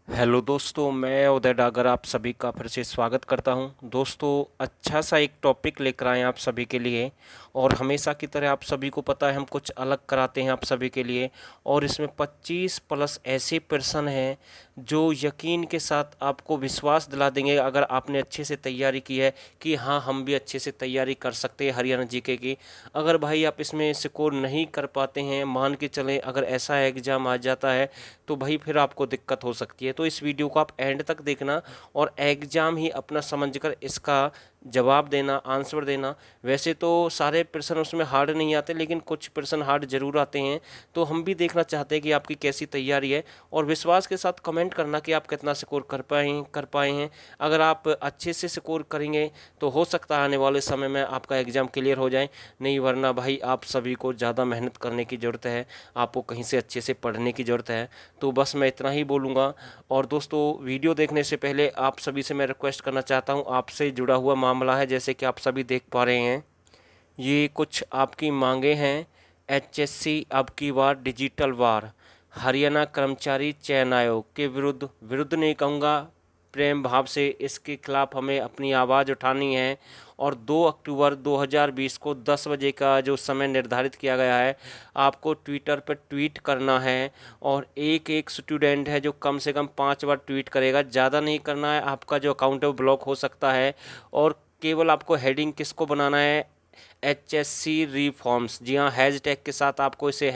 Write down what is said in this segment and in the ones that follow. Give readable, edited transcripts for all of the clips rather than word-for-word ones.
Hello दोस्तों, मैं उदय डागर आप सभी का फिर से स्वागत करता हूं। दोस्तों, अच्छा सा एक टॉपिक लेकर आए हैं आप सभी के लिए। और हमेशा की तरह आप सभी को पता है हम कुछ अलग कराते हैं आप सभी के लिए। और इसमें 25 प्लस ऐसे पर्सन हैं जो यकीन के साथ आपको विश्वास दिला देंगे अगर आपने अच्छे से तैयारी की है कि हाँ हम भी अच्छे से तैयारी कर सकते हैं हरियाणा जीके की। अगर भाई आप इसमें स्कोर नहीं कर पाते हैं, मान के चलें अगर ऐसा एग्ज़ाम आ जाता है तो भाई फिर आपको दिक्कत हो सकती है। तो इस वीडियो को आप एंड तक देखना और एग्ज़ाम ही अपना समझकर इसका जवाब देना, आंसर देना। वैसे तो सारे प्रश्न उसमें हार्ड नहीं आते, लेकिन कुछ प्रश्न हार्ड जरूर आते हैं। तो हम भी देखना चाहते हैं कि आपकी कैसी तैयारी है, और विश्वास के साथ कमेंट करना कि आप कितना स्कोर कर पाए हैं। अगर आप अच्छे से स्कोर करेंगे तो हो सकता है आने वाले समय में आपका एग्ज़ाम क्लियर हो जाए। नहीं वरना भाई आप सभी को ज़्यादा मेहनत करने की ज़रूरत है, आपको कहीं से अच्छे से पढ़ने की ज़रूरत है। तो बस मैं इतना ही बोलूँगा। और दोस्तों, वीडियो देखने से पहले आप सभी से मैं रिक्वेस्ट करना चाहता हूँ, आपसे जुड़ा हुआ मामला है। जैसे कि आप सभी देख पा रहे हैं, ये कुछ आपकी मांगे हैं। एचएससी अब की बार डिजिटल वार, हरियाणा कर्मचारी चयन आयोग के विरुद्ध, विरुद्ध नहीं कहूँगा, प्रेम भाव से इसके खिलाफ हमें अपनी आवाज़ उठानी है। और 2 अक्टूबर 2020 को 10 बजे का जो समय निर्धारित किया गया है, आपको ट्विटर पर ट्वीट करना है। और एक एक स्टूडेंट है जो कम से कम 5 बार ट्वीट करेगा, ज़्यादा नहीं करना है, आपका जो अकाउंट है वो ब्लॉक हो सकता है। और केवल आपको हेडिंग किसको बनाना है, एचएससी रिफॉर्म्स, जी हाँ, हैश टैग के साथ आपको इसे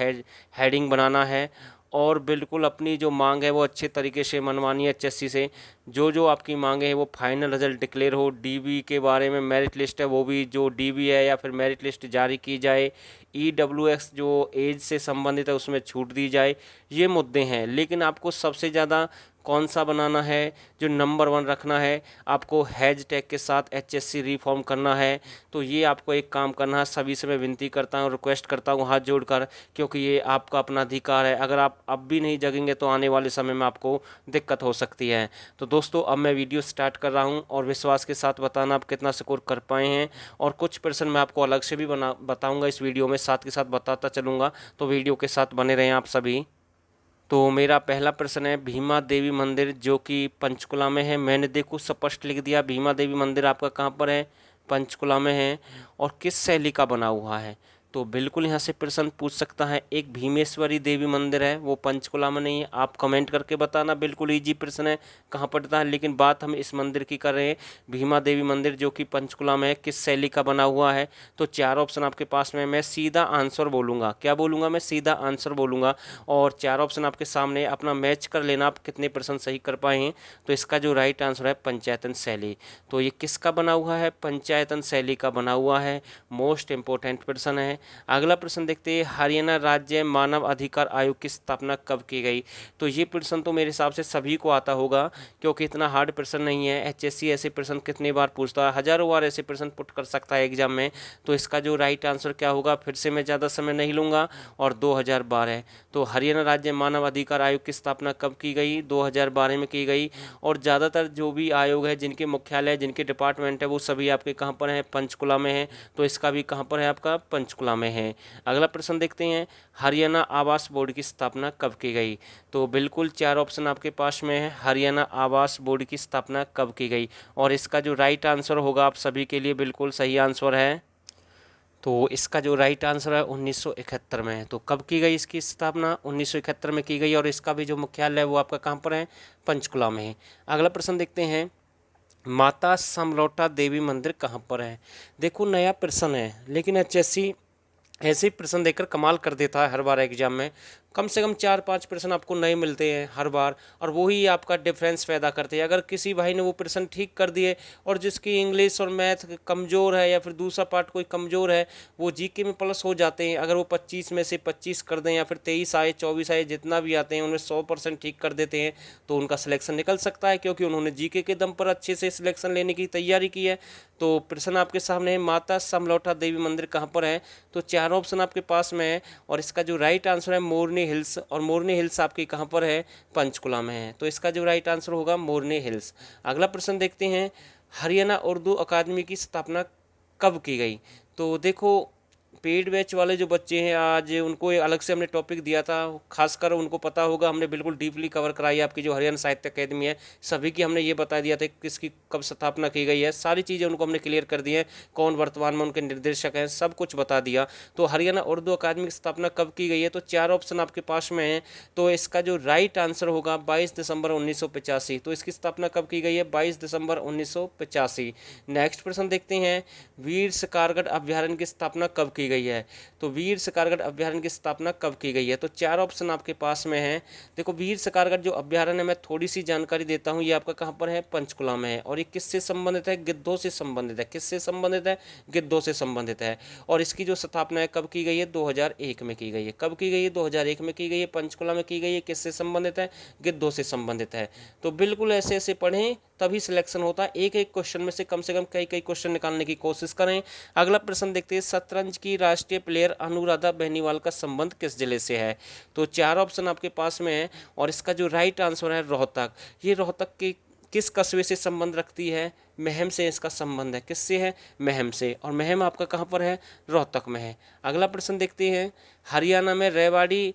हेडिंग बनाना है। और बिल्कुल अपनी जो मांग है वो अच्छे तरीके से मनवानी है एचएससी से। जो जो आपकी मांगे हैं वो फाइनल रिजल्ट डिक्लेयर हो, डीबी के बारे में मेरिट लिस्ट है वो भी, जो डीबी है या फिर मेरिट लिस्ट जारी की जाए, ईडब्ल्यूएक्स जो एज से संबंधित है उसमें छूट दी जाए। ये मुद्दे हैं। लेकिन आपको सबसे ज़्यादा कौन सा बनाना है, जो नंबर 1 रखना है, आपको हैज टैग के साथ एचएससी रिफॉर्म करना है। तो ये आपको एक काम करना है। सभी से मैं विनती करता हूँ, रिक्वेस्ट करता हूँ हाथ जोड़कर, क्योंकि ये आपका अपना अधिकार है। अगर आप अब भी नहीं जगेंगे तो आने वाले समय में आपको दिक्कत हो सकती है। तो दोस्तों, अब मैं वीडियो स्टार्ट कर रहा हूँ और विश्वास के साथ बताना आप कितना स्कोर कर पाए हैं। और कुछ प्रश्न मैं आपको अलग से भी बताऊँगा इस वीडियो में, साथ के साथ बताता चलूँगा। तो वीडियो के साथ बने रहें आप सभी। तो मेरा पहला प्रश्न है, भीमा देवी मंदिर जो कि पंचकुला में है, मैंने देखो स्पष्ट लिख दिया, भीमा देवी मंदिर आपका कहाँ पर है, पंचकुला में है। और किस शैली का बना हुआ है, तो बिल्कुल यहाँ से प्रश्न पूछ सकता है। एक भीमेश्वरी देवी मंदिर है, वो पंचकुला में नहीं है। आप कमेंट करके बताना, बिल्कुल इजी प्रश्न है, कहाँ पड़ता है। लेकिन बात हम इस मंदिर की कर रहे हैं, भीमा देवी मंदिर जो कि पंचकुला में है, किस शैली का बना हुआ है। तो 4 ऑप्शन आपके पास में, मैं सीधा आंसर बोलूँगा। क्या बोलूँगा, मैं सीधा आंसर बोलूँगा। और 4 ऑप्शन आपके सामने, अपना मैच कर लेना आप कितने परसेंट सही कर पाए हैं। तो इसका जो राइट आंसर है पंचायतन शैली। तो ये किसका बना हुआ है, पंचायतन शैली का बना हुआ है। मोस्ट इंपॉर्टेंट प्रश्न है। अगला प्रश्न देखते हैं, हरियाणा राज्य मानव अधिकार आयोग की स्थापना कब की गई। तो ये प्रश्न तो मेरे हिसाब से सभी को आता होगा, क्योंकि इतना हार्ड प्रश्न नहीं है। एचएससी ऐसे प्रश्न कितने बार पूछता है, हजारों बार ऐसे प्रश्न पुट कर सकता है एग्जाम में। तो इसका जो राइट आंसर क्या होगा, फिर से मैं ज़्यादा समय नहीं लूँगा, और 2012 है। तो हरियाणा राज्य मानव अधिकार आयोग की स्थापना कब की गई, 2012 में की गई। और ज़्यादातर जो भी आयोग है, जिनके मुख्यालय, जिनके डिपार्टमेंट है, वो सभी आपके कहाँ पर हैं, पंचकुला में है। तो इसका भी कहाँ पर है, आपका पंचकुला में है। अगला प्रश्न देखते हैं, हरियाणा आवास बोर्ड की स्थापना कब की गई। तो बिल्कुल 4 ऑप्शन आपके पास में है, हरियाणा आवास बोर्ड की स्थापना कब की गई। और इसका जो राइट आंसर होगा आप सभी के लिए बिल्कुल सही आंसर है। तो इसका जो राइट आंसर है 1971 में है। तो कब की गई इसकी स्थापना, 1971 में की गई। और इसका भी जो मुख्यालय है वो आपका कहाँ पर है, पंचकुला में है। अगला प्रश्न देखते हैं, माता समलौटा देवी मंदिर कहाँ पर है। देखो नया प्रश्न है, लेकिन एचएससी ऐसे ही प्रश्न देकर कमाल कर देता है हर बार एग्जाम में। कम से कम 4-5 प्रश्न आपको नए मिलते हैं हर बार, और वही आपका डिफरेंस पैदा करते हैं। अगर किसी भाई ने वो प्रश्न ठीक कर दिए, और जिसकी इंग्लिश और मैथ कमज़ोर है या फिर दूसरा पार्ट कोई कमज़ोर है, वो जीके में प्लस हो जाते हैं। अगर वो 25 में से 25 कर दें, या फिर 23 आए, 24 आए, जितना भी आते हैं उनमें 100% ठीक कर देते हैं, तो उनका सिलेक्शन निकल सकता है, क्योंकि उन्होंने जीके के दम पर अच्छे से सिलेक्शन लेने की तैयारी की है। तो प्रश्न आपके सामने है, माता समलौठा देवी मंदिर कहाँ पर है। तो 4 ऑप्शन आपके पास में है, और इसका जो राइट आंसर है मोरनी हिल्स। और मोरनी हिल्स आपकी कहाँ पर है, पंचकुला में है। तो इसका जो राइट आंसर होगा मोरनी हिल्स। अगला प्रश्न देखते हैं, हरियाणा उर्दू अकादमी की स्थापना कब की गई। तो देखो पेड बैच वाले जो बच्चे हैं आज उनको एक अलग से हमने टॉपिक दिया था, खासकर उनको पता होगा, हमने बिल्कुल डीपली कवर कराई है। आपकी जो हरियाणा साहित्य अकेदमी है सभी की हमने ये बता दिया था किसकी कब स्थापना की गई है, सारी चीज़ें उनको हमने क्लियर कर दी हैं, कौन वर्तमान में उनके निर्देशक हैं, सब कुछ बता दिया। तो हरियाणा उर्दू अकादमी की स्थापना कब की गई है, तो 4 ऑप्शन आपके पास में है। तो इसका जो राइट आंसर होगा 22 दिसंबर 1985। तो इसकी स्थापना कब की गई है, 22 दिसंबर 1985। नेक्स्ट प्रश्न देखते हैं, वीर शिकारगढ़ अभ्यारण्य की स्थापना कब की गई है। तो वीर शिकारगढ़ अभ्यारण्य की स्थापना कब की गई है, तो 4 ऑप्शन आपके पास में है। देखो वीर शिकारगढ़ जो अभ्यारण्य है, मैं थोड़ी सी जानकारी देता हूँ, ये आपका कहाँ पर है, पंचकुला में है। और ये किससे संबंधित है, गिद्धों से संबंधित है। किससे संबंधित है, गिद्धों से संबंधित है। और इसकी जो स्थापना है कब की गई है, 2001 में की गई है। कब की गई है, 2001 में की गई है, पंचकुला में की गई है। किससे संबंधित है, गिद्धों से संबंधित है। तो बिल्कुल ऐसे ऐसे पढ़ें तभी सिलेक्शन होता है। एक एक क्वेश्चन में से कम कई कई क्वेश्चन निकालने की कोशिश करें। अगला प्रश्न देखते हैं, शतरंज की राष्ट्रीय प्लेयर अनुराधा बेनीवाल का संबंध किस जिले से है। तो 4 ऑप्शन आपके पास में है और इसका जो राइट आंसर है रोहतक। ये रोहतक के किस कस्बे से संबंध रखती है, महम से इसका संबंध है। किससे है, महम से। और महम आपका कहाँ पर है, रोहतक में है। अगला प्रश्न देखते हैं, हरियाणा में रेवाड़ी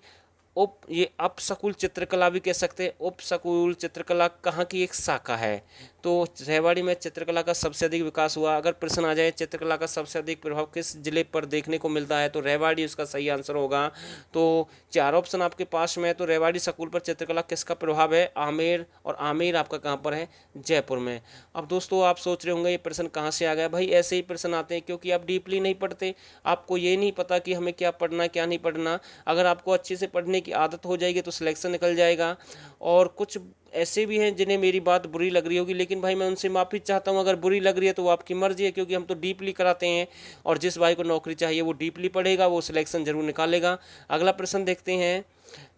ये अपशकुल चित्रकला भी कह सकते हैं। उपशकुल चित्रकला कहाँ की एक शाखा है। तो रेवाड़ी में चित्रकला का सबसे अधिक विकास हुआ। अगर प्रश्न आ जाए चित्रकला का सबसे अधिक प्रभाव किस जिले पर देखने को मिलता है, तो रेवाड़ी उसका सही आंसर होगा। तो 4 ऑप्शन आपके पास में है। तो रेवाड़ी शकुल पर चित्रकला किसका प्रभाव है, आमेर। और आमेर आपका कहाँ पर है, जयपुर में। अब दोस्तों आप सोच रहे होंगे ये प्रश्न कहाँ से आ गया। भाई ऐसे ही प्रश्न आते हैं क्योंकि आप डीपली नहीं पढ़ते, आपको ये नहीं पता कि हमें क्या पढ़ना क्या नहीं पढ़ना। अगर आपको अच्छे से पढ़ने की आदत हो जाएगी तो सिलेक्शन निकल जाएगा। और कुछ ऐसे भी हैं जिन्हें मेरी बात बुरी लग रही होगी, लेकिन भाई मैं उनसे माफ़ी चाहता हूं। अगर बुरी लग रही है तो वो आपकी मर्जी है, क्योंकि हम तो डीपली कराते हैं। और जिस भाई को नौकरी चाहिए वो डीपली पढ़ेगा, वो सिलेक्शन जरूर निकालेगा। अगला प्रश्न देखते हैं,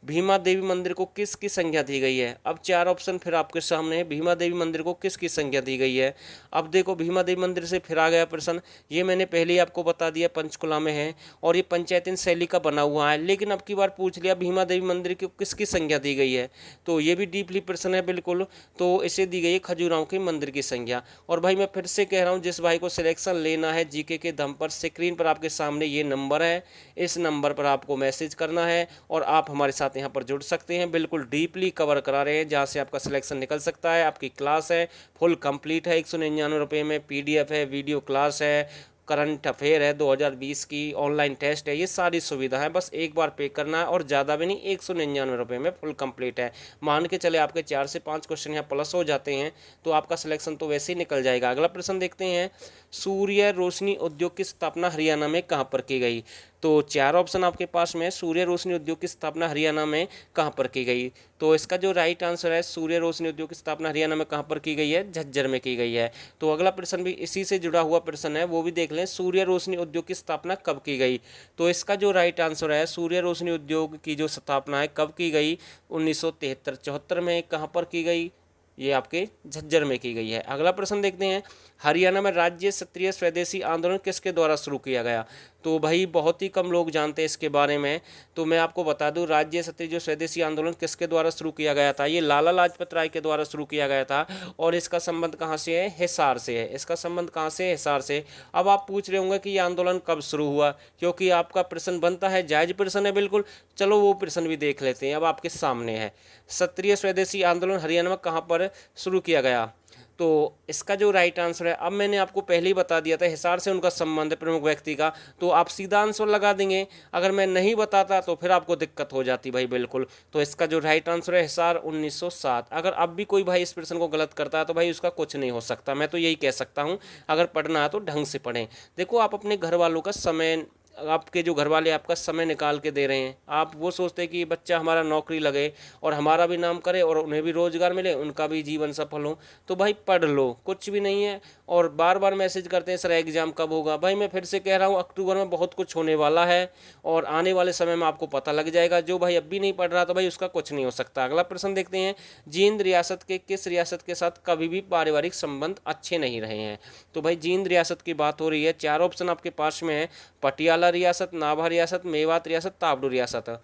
भीमा देवी मंदिर को किसकी संज्ञा दी गई है। अब 4 ऑप्शन फिर आपके सामने है, भीमा देवी मंदिर को किसकी संज्ञा दी गई है। अब देखो भीमा देवी मंदिर से फिर आ गया प्रश्न, ये मैंने पहले ही आपको बता दिया पंचकुला में है और ये पंचायतीन शैली का बना हुआ है। लेकिन अब की बार पूछ लिया भीमा देवी मंदिर को किसकी संज्ञा दी गई है, तो ये भी डीपली प्रश्न है बिल्कुल। तो इसे दी गई है खजुराहो के मंदिर की संज्ञा। और भाई मैं फिर से कह रहा हूँ, जिस भाई को सिलेक्शन लेना है जीके के दम पर, स्क्रीन पर आपके सामने ये नंबर है, इस नंबर पर आपको मैसेज करना है और आप हमारे साथ यहाँ पर जुड़ सकते हैं। बिल्कुल डीपली कवर करा रहे हैं जहाँ से आपका सिलेक्शन निकल सकता है। आपकी क्लास है फुल कंप्लीट है, 199 रुपये में पीडीएफ है, वीडियो क्लास है, करंट अफेयर है 2020 की, ऑनलाइन टेस्ट है, ये सारी सुविधा है। बस एक बार पे करना है और ज़्यादा भी नहीं, 199 रुपये में फुल कंप्लीट है। मान के चले आपके 4 से 5 क्वेश्चन यहाँ प्लस हो जाते हैं तो आपका सिलेक्शन तो वैसे ही निकल जाएगा। अगला प्रश्न देखते हैं, सूर्य रोशनी उद्योग की स्थापना हरियाणा में कहाँ पर की गई। तो 4 ऑप्शन आपके पास में, सूर्य रोशनी उद्योग की स्थापना हरियाणा में कहाँ पर की गई। तो इसका जो राइट आंसर है, सूर्य रोशनी उद्योग की स्थापना हरियाणा में कहाँ पर की गई है, झज्जर में की गई है। तो अगला प्रश्न भी इसी से जुड़ा हुआ प्रश्न है, वो भी देख लें, सूर्य रोशनी उद्योग की स्थापना कब की गई। तो इसका जो राइट आंसर है, सूर्य रोशनी उद्योग की जो स्थापना है कब की गई, 1973-74 में। कहाँ पर की गई, ये आपके झज्जर में की गई है। अगला प्रश्न देखते हैं, हरियाणा में राज्य क्षत्रिय स्वदेशी आंदोलन किसके द्वारा शुरू किया गया। तो भाई बहुत ही कम लोग जानते हैं इसके बारे में, तो मैं आपको बता दूं, राज्य क्षत्रिय जो स्वदेशी आंदोलन किसके द्वारा शुरू किया गया था, ये लाला लाजपत राय के द्वारा शुरू किया गया था। और इसका संबंध कहाँ से है, हिसार से है। इसका संबंध कहाँ से है, हिसार से। अब आप पूछ रहे होंगे कि ये आंदोलन कब शुरू हुआ, क्योंकि आपका प्रश्न बनता है, जायज प्रश्न है बिल्कुल। चलो वो प्रश्न भी देख लेते हैं, अब आपके सामने है, क्षत्रिय स्वदेशी आंदोलन हरियाणा में कहाँ पर शुरू किया गया। तो इसका जो राइट आंसर है, अब मैंने आपको पहले ही बता दिया था, हिसार से उनका संबंध है प्रमुख व्यक्ति का, तो आप सीधा आंसर लगा देंगे। अगर मैं नहीं बताता तो फिर आपको दिक्कत हो जाती भाई बिल्कुल। तो इसका जो राइट आंसर है, हिसार 1907। अगर अब भी कोई भाई इस प्रश्न को गलत करता है तो भाई उसका कुछ नहीं हो सकता, मैं तो यही कह सकता हूँ, अगर पढ़ना है तो ढंग से पढ़ें। देखो आप अपने घर वालों का समय, आपके जो घर वाले आपका समय निकाल के दे रहे हैं, आप वो सोचते हैं कि बच्चा हमारा नौकरी लगे और हमारा भी नाम करे और उन्हें भी रोजगार मिले, उनका भी जीवन सफल हो, तो भाई पढ़ लो, कुछ भी नहीं है। और बार बार मैसेज करते हैं सर एग्जाम कब होगा। भाई मैं फिर से कह रहा हूँ, अक्टूबर में बहुत कुछ होने वाला है और आने वाले समय में आपको पता लग जाएगा। जो भाई अब भी नहीं पढ़ रहा तो भाई उसका कुछ नहीं हो सकता। अगला प्रश्न देखते हैं, जींद रियासत के किस रियासत के साथ कभी भी पारिवारिक संबंध अच्छे नहीं रहे हैं। तो भाई जींद रियासत की बात हो रही है, 4 ऑप्शन आपके पास में है, पटियाला रियासत, नाभा रियासत, मेवात रियासत, तावड़ू रियासत।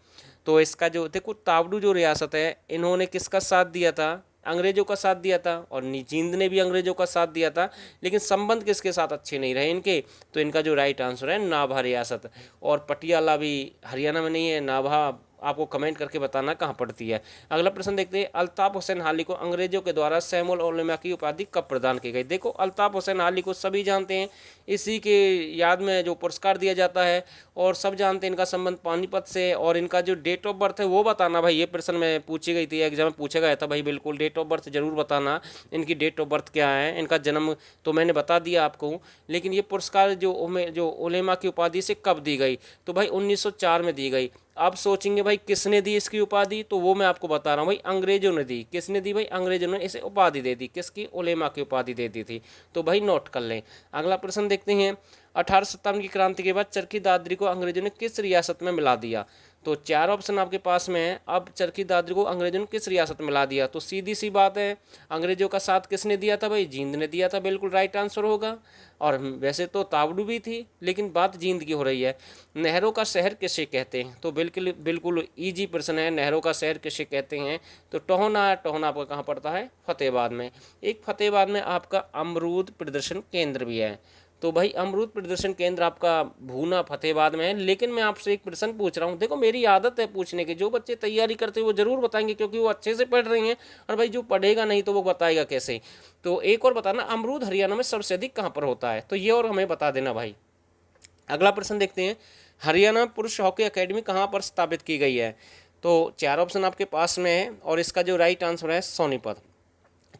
तो इसका जो देखो, तावड़ू जो रियासत है, इन्होंने किसका साथ दिया था, अंग्रेजों का साथ दिया था और जींद ने भी अंग्रेजों का साथ दिया था, लेकिन संबंध किसके साथ अच्छे नहीं रहे इनके, तो इनका जो राइट आंसर है नाभा रियासत। और पटियाला भी हरियाणा में नहीं है, नाभा आपको कमेंट करके बताना कहाँ पड़ती है। अगला प्रश्न देखते हैं, अल्ताफ हुसैन हाली को अंग्रेजों के द्वारा सैमुअल उलेमा की उपाधि कब प्रदान की गई। देखो अल्ताफ हुसैन हाली को सभी जानते हैं, इसी के याद में जो पुरस्कार दिया जाता है, और सब जानते हैं इनका संबंध पानीपत से। और इनका जो डेट ऑफ बर्थ है वो बताना भाई, ये प्रश्न में पूछी गई थी, एग्जाम में पूछा गया था भाई, बिल्कुल डेट ऑफ बर्थ जरूर बताना, इनकी डेट ऑफ बर्थ क्या है। इनका जन्म तो मैंने बता दिया आपको, लेकिन ये पुरस्कार जो उलेमा की उपाधि से कब दी गई, तो भाई 1904 में दी गई। आप सोचेंगे भाई किसने दी इसकी उपाधि, तो वो मैं आपको बता रहा हूँ भाई, अंग्रेजों ने दी। किसने दी भाई, अंग्रेजों ने इसे उपाधि दे दी, किसकी, उलेमा की उपाधि दे दी थी। तो भाई नोट कर लें। अगला प्रश्न देखते हैं, 1857 की क्रांति के बाद चरखी दादरी को अंग्रेजों ने किस रियासत में मिला दिया। तो चार ऑप्शन आपके पास में है। अब चरखी दादरी को अंग्रेजों ने किस रियासत में मिला दिया, तो सीधी सी बात है, अंग्रेजों का साथ किसने दिया था भाई, जींद ने दिया था, बिल्कुल राइट आंसर होगा। और वैसे तो तावड़ू भी थी, लेकिन बात जींद की हो रही है। नहरों का शहर किसे कहते हैं, तो बिल्कुल बिल्कुल ईजी प्रश्न है, नहरों का शहर किसे कहते हैं, तो टोहना। टोहना आपका कहाँ पड़ता है, फतेहाबाद में। एक फतेहाबाद में आपका अमरूद प्रदर्शन केंद्र भी है। तो भाई अमरूद प्रदर्शन केंद्र आपका भूना फतेहाबाद में है। लेकिन मैं आपसे एक प्रश्न पूछ रहा हूँ, देखो मेरी आदत है पूछने की, जो बच्चे तैयारी करते हैं वो जरूर बताएंगे क्योंकि वो अच्छे से पढ़ रही हैं, और भाई जो पढ़ेगा नहीं तो वो बताएगा कैसे। तो एक और बताना, अमरूद हरियाणा में सबसे अधिक कहाँ पर होता है, तो ये और हमें बता देना भाई। अगला प्रश्न देखते हैं, हरियाणा पुरुष हॉकी अकेडमी कहाँ पर स्थापित की गई है। तो चार ऑप्शन आपके पास में है, और इसका जो राइट आंसर है सोनीपत।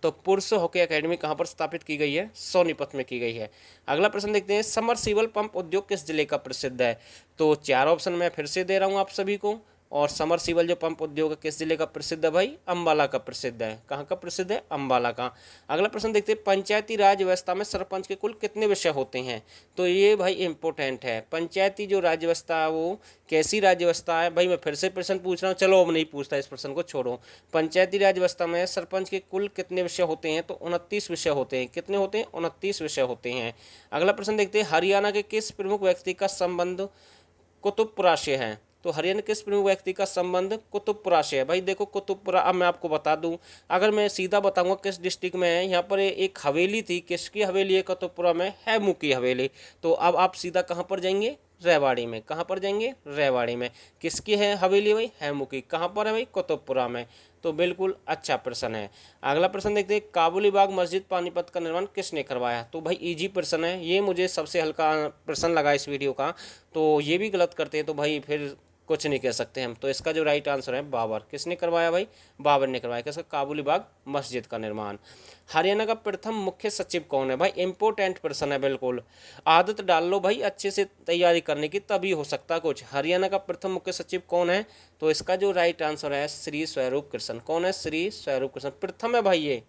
तो पुरुष हॉकी अकेडमी कहाँ पर स्थापित की गई है, सोनीपत में की गई है। अगला प्रश्न देखते हैं, समरसीबल पंप उद्योग किस जिले का प्रसिद्ध है। तो चार ऑप्शन मैं फिर से दे रहा हूँ आप सभी को, और समरसीबल जो पंप उद्योग है किस जिले का प्रसिद्ध है भाई, अंबाला का प्रसिद्ध है। कहाँ का प्रसिद्ध है, अंबाला का। अगला प्रश्न देखते हैं, पंचायती राज व्यवस्था में सरपंच के कुल कितने विषय होते हैं। तो ये भाई इंपॉर्टेंट है, पंचायती जो राज्य व्यवस्था है वो कैसी राज्य व्यवस्था है। भाई मैं फिर से प्रश्न पूछ रहा हूँ, चलो अब नहीं पूछता, इस प्रश्न को छोड़ो। पंचायती राज व्यवस्था में सरपंच के कुल कितने विषय होते हैं, तो 29 विषय होते हैं। कितने होते हैं, 29 विषय होते हैं। अगला प्रश्न देखते हैं, हरियाणा के किस प्रमुख व्यक्ति का संबंध कुतुबपुरा से है। तो हरियाणा किस प्रमुख व्यक्ति का संबंध कुतुबपुरा से है। भाई देखो कुतुबपुरा, अब मैं आपको बता दूं, अगर मैं सीधा बताऊंगा किस डिस्ट्रिक्ट में है, यहाँ पर एक हवेली थी, किसकी हवेली है कुतुबपुरा में, हैमू की हवेली। तो अब आप सीधा कहाँ पर जाएंगे, रेवाड़ी में। कहाँ पर जाएंगे, रेवाड़ी में। किसकी है हवेली भाई, हैमू की। कहाँ पर है भाई, कुतुबपुरा में। तो बिल्कुल अच्छा प्रश्न है। अगला प्रश्न देखते हैं, काबुली बाग मस्जिद पानीपत का निर्माण किसने करवाया। तो भाई इजी प्रश्न है, ये मुझे सबसे हल्का प्रश्न लगा इस वीडियो का। तो ये भी गलत करते हैं तो भाई फिर कुछ नहीं कह सकते हम। तो इसका जो राइट आंसर है बाबर। किसने करवाया भाई, बाबर ने करवाया। किसका, काबुली बाग मस्जिद का निर्माण। हरियाणा का प्रथम मुख्य सचिव कौन है। भाई इंपॉर्टेंट प्रश्न है, बिल्कुल आदत डाल लो भाई अच्छे से तैयारी करने की, तभी हो सकता कुछ। हरियाणा का प्रथम मुख्य सचिव कौन है, तो इसका जो राइट आंसर है श्री स्वरूप कृष्ण। कौन है, श्री स्वरूप कृष्ण प्रथम है भाई ये।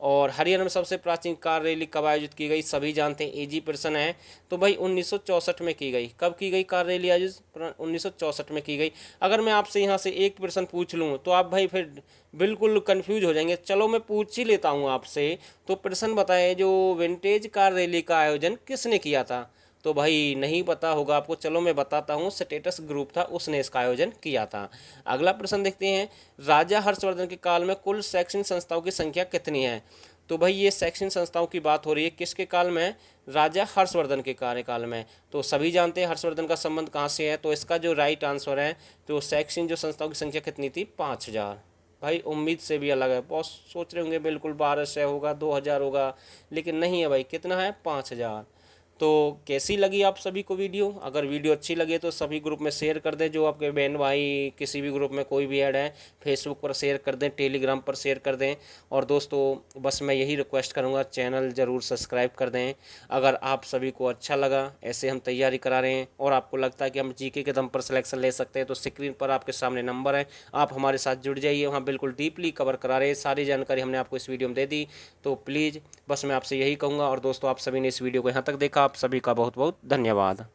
और हरियाणा में सबसे प्राचीन कार रैली कब आयोजित की गई, सभी जानते हैं, इजी प्रश्न है। तो भाई 1964 में की गई। कब की गई कार रैली आयोजित, 1964 में की गई। अगर मैं आपसे यहाँ से एक प्रश्न पूछ लूँ तो आप भाई फिर बिल्कुल कंफ्यूज हो जाएंगे। चलो मैं पूछ ही लेता हूँ आपसे, तो प्रश्न बताएं, जो विंटेज कार रैली का आयोजन किसने किया था। तो भाई नहीं पता होगा आपको, चलो मैं बताता हूँ, स्टेटस ग्रुप था, उसने इसका आयोजन किया था। अगला प्रश्न देखते हैं, राजा हर्षवर्धन के काल में कुल शैक्षणिक संस्थाओं की संख्या कितनी है। तो भाई ये शैक्षणिक संस्थाओं की बात हो रही है किसके काल में, राजा हर्षवर्धन के कार्यकाल में। तो सभी जानते हैं हर्षवर्धन का संबंध कहाँ से है, तो इसका जो राइट आंसर है, तो शैक्षणिक जो संस्थाओं की संख्या कितनी थी, 5000। भाई उम्मीद से भी अलग है, बहुत सोच रहे होंगे बिल्कुल 1200 होगा, 2000 होगा, लेकिन नहीं है भाई, कितना है, 5000। तो कैसी लगी आप सभी को वीडियो, अगर वीडियो अच्छी लगे तो सभी ग्रुप में शेयर कर दें, जो आपके बहन भाई किसी भी ग्रुप में कोई भी ऐड है, फेसबुक पर शेयर कर दें, टेलीग्राम पर शेयर कर दें। और दोस्तों बस मैं यही रिक्वेस्ट करूंगा, चैनल ज़रूर सब्सक्राइब कर दें। अगर आप सभी को अच्छा लगा, ऐसे हम तैयारी करा रहे हैं और आपको लगता है कि हम जीके के दम पर सिलेक्शन ले सकते हैं, तो स्क्रीन पर आपके सामने नंबर है, आप हमारे साथ जुड़ जाइए, वहाँ बिल्कुल डीपली कवर करा रहे हैं, सारी जानकारी हमने आपको इस वीडियो में दे दी। तो प्लीज़ बस मैं आपसे यही कहूँगा। और दोस्तों आप सभी ने इस वीडियो को यहाँ तक देखा, आप सभी का बहुत बहुत धन्यवाद।